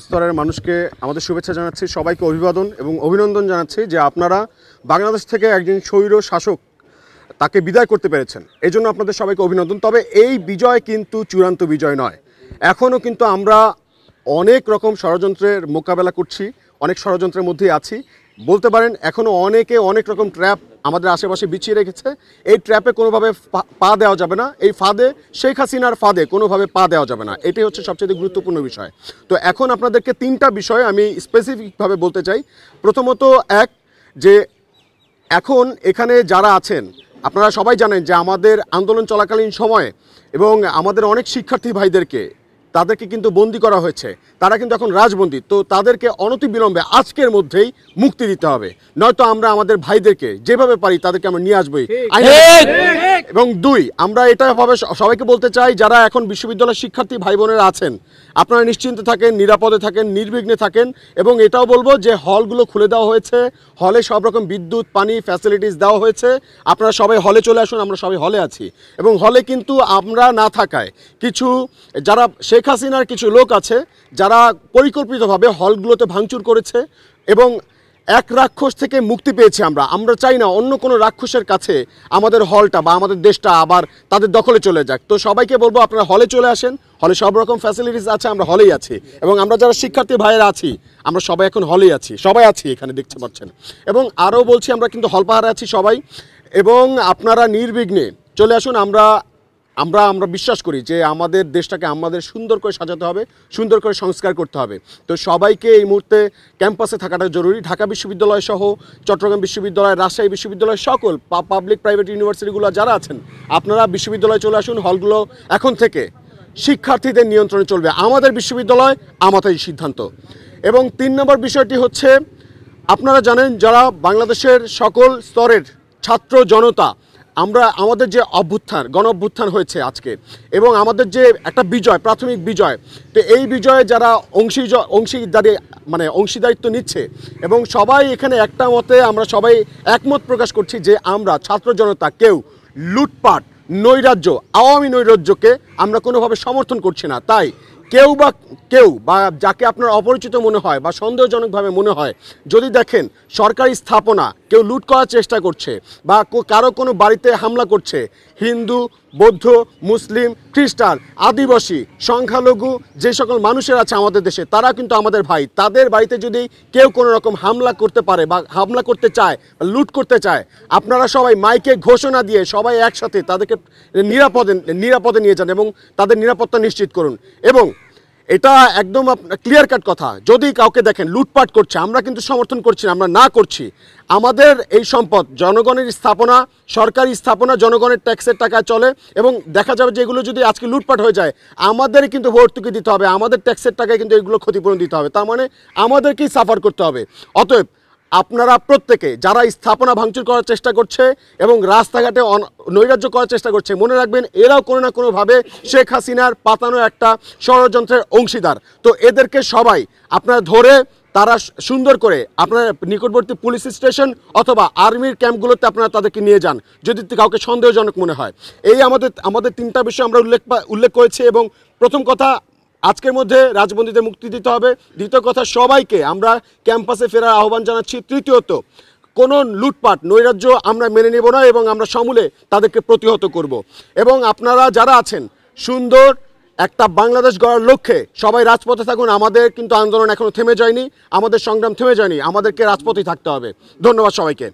স্তরের মানুষকে আমাদের শুভেচ্ছা জানাচ্ছি, সবাইকে অভিবাদন এবং অভিনন্দন জানাচ্ছি যে আপনারা বাংলাদেশ থেকে একজন স্বৈর শাসক তাকে বিদায় করতে পেরেছেন। এই জন্য আপনাদের সবাইকে অভিনন্দন। তবে এই বিজয় কিন্তু চূড়ান্ত বিজয় নয়। এখনও কিন্তু আমরা অনেক রকম ষড়যন্ত্রের মোকাবেলা করছি, অনেক ষড়যন্ত্রের মধ্যেই আছি বলতে পারেন। এখনও অনেকে অনেক রকম ট্র্যাপ আমাদের আশেপাশে বিছিয়ে রেখেছে। এই ট্র্যাপে কোনোভাবে পা দেওয়া যাবে না, এই ফাঁদে, শেখ হাসিনার ফাঁদে কোনোভাবে পা দেওয়া যাবে না। এটাই হচ্ছে সবচেয়ে গুরুত্বপূর্ণ বিষয়। তো এখন আপনাদেরকে তিনটা বিষয় আমি স্পেসিফিকভাবে বলতে চাই। প্রথমত এক, যে এখন এখানে যারা আছেন আপনারা সবাই জানেন যে আমাদের আন্দোলন চলাকালীন সময়ে এবং আমাদের অনেক শিক্ষার্থী ভাইদেরকে তাদেরকে কিন্তু বন্দি করা হয়েছে, তারা কিন্তু এখন রাজবন্দী। তো তাদেরকে অনতিবিলম্বে আজকের মধ্যেই মুক্তি দিতে হবে, নয়তো আমরা আমাদের ভাইদেরকে যেভাবে পারি তাদেরকে আমরা নিয়ে আসবই। এবং দুই, আমরা এটা ভাবে সবাইকে বলতে চাই যারা এখন বিশ্ববিদ্যালয়ের শিক্ষার্থী ভাই বোনেরা আছেন, আপনারা নিশ্চিন্তে থাকেন, নিরাপদে থাকেন, নির্বিঘ্নে থাকেন। এবং এটাও বলবো যে হলগুলো খুলে দেওয়া হয়েছে, হলে সব রকম বিদ্যুৎ, পানি, ফ্যাসিলিটিস দেওয়া হয়েছে। আপনারা সবাই হলে চলে আসুন, আমরা সবাই হলে আছি। এবং হলে কিন্তু আমরা না থাকায় কিছু যারা শেখ হাসিনার কিছু লোক আছে যারা পরিকল্পিতভাবে হলগুলোতে ভাঙচুর করেছে এবং এক রাক্ষস থেকে মুক্তি পেয়েছি আমরা চাই না অন্য কোনো রাক্ষসের কাছে আমাদের হলটা বা আমাদের দেশটা আবার তাদের দখলে চলে যাক। তো সবাইকে বলবো আপনারা হলে চলে আসেন, হলে সব রকম ফ্যাসিলিটিস আছে, আমরা হলেই আছি। এবং আমরা যারা শিক্ষার্থী ভাইয়েরা আছি আমরা সবাই এখন হলেই আছি, সবাই আছি এখানে দেখতে পাচ্ছেন। এবং আরও বলছি আমরা কিন্তু হল পাহাড়ে আছি সবাই। এবং আপনারা নির্বিঘ্নে চলে আসুন। আমরা বিশ্বাস করি যে আমাদের দেশটাকে আমাদের সুন্দর করে সাজাতে হবে, সুন্দর করে সংস্কার করতে হবে। তো সবাইকে এই মুহূর্তে ক্যাম্পাসে থাকাটা জরুরি। ঢাকা বিশ্ববিদ্যালয় সহ চট্টগ্রাম বিশ্ববিদ্যালয়, রাজশাহী বিশ্ববিদ্যালয়, সকল পাবলিক প্রাইভেট ইউনিভার্সিটিগুলো যারা আছেন আপনারা বিশ্ববিদ্যালয়ে চলে আসুন। হলগুলো এখন থেকে শিক্ষার্থীদের নিয়ন্ত্রণে চলবে, আমাদের বিশ্ববিদ্যালয় আমাদেরই সিদ্ধান্ত। এবং 3 নম্বর বিষয়টি হচ্ছে, আপনারা জানেন যারা বাংলাদেশের সকল স্তরের ছাত্র জনতা, আমাদের যে গণ অভ্যুত্থান হয়েছে আজকে এবং আমাদের যে একটা বিজয়, প্রাথমিক বিজয়, তো এই বিজয়ে যারা অংশীদারিত্ব নিচ্ছে এবং সবাই এখানে একটা মতে আমরা সবাই একমত প্রকাশ করছি যে আমরা ছাত্র জনতা কেউ লুটপাট, নৈরাজ্য, আওয়ামী নৈরাজ্যকে আমরা কোনোভাবে সমর্থন করছি না। তাই কেউ বা যাকে আপনার অপরিচিত মনে হয় বা সন্দেহজনকভাবে মনে হয়, যদি দেখেন সরকারি স্থাপনা কেউ লুট করার চেষ্টা করছে বা কারো কোনো বাড়িতে হামলা করছে, হিন্দু, বৌদ্ধ, মুসলিম, খ্রিস্টান, আদিবাসী, সংখ্যালঘু যে সকল মানুষের আছে আমাদের দেশে, তারা কিন্তু আমাদের ভাই। তাদের বাড়িতে যদি কেউ কোনো রকম হামলা করতে পারে বা হামলা করতে চায়, লুট করতে চায়, আপনারা সবাই মাইকে ঘোষণা দিয়ে সবাই একসাথে তাদেরকে নিরাপদে নিয়ে যান এবং তাদের নিরাপত্তা নিশ্চিত করুন। এবং এটা একদম ক্লিয়ার কাট কথা, যদি কাউকে দেখেন লুটপাট করছে, আমরা কিন্তু সমর্থন করছি না, আমরা না করছি। আমাদের এই সম্পদ জনগণের স্থাপনা, সরকারি স্থাপনা জনগণের ট্যাক্সের টাকায় চলে এবং দেখা যাবে যে এগুলো যদি আজকে লুটপাট হয়ে যায় আমাদেরই কিন্তু ভর্তুকি দিতে হবে, আমাদের ট্যাক্সের টাকায় কিন্তু এগুলো ক্ষতিপূরণ দিতে হবে, তার মানে আমাদেরকেই সাফার করতে হবে। অতএব আপনারা প্রত্যেকে যারা স্থাপনা ভাঙচুর করার চেষ্টা করছে এবং রাস্তাঘাটে নৈরাজ্য করার চেষ্টা করছে, মনে রাখবেন এরাও কোনো না কোনোভাবে শেখ হাসিনার পাতানো একটা ষড়যন্ত্রের অংশীদার। তো এদেরকে সবাই আপনারা ধরে তারা সুন্দর করে আপনার নিকটবর্তী পুলিশ স্টেশন অথবা আর্মির ক্যাম্পগুলোতে আপনারা তাদেরকে নিয়ে যান যদি কাউকে সন্দেহজনক মনে হয়। এই আমাদের 3টা বিষয় আমরা উল্লেখ করেছি। এবং প্রথম কথা, আজকের মধ্যে রাজবন্দীদের মুক্তি দিতে হবে। দ্বিতীয় কথা, সবাইকে আমরা ক্যাম্পাসে ফেরার আহ্বান জানাচ্ছি। তৃতীয়ত, কোনো লুটপাট, নৈরাজ্য আমরা মেনে নেব না এবং আমরা সমূলে তাদেরকে প্রতিহত করব। এবং আপনারা যারা আছেন সুন্দর একটা বাংলাদেশ গড়ার লক্ষ্যে সবাই রাজপথে থাকুন। আমাদের কিন্তু আন্দোলন এখনো থেমে যায়নি, আমাদের সংগ্রাম থেমে যায়নি, আমাদেরকে রাজপথেই থাকতে হবে। ধন্যবাদ সবাইকে।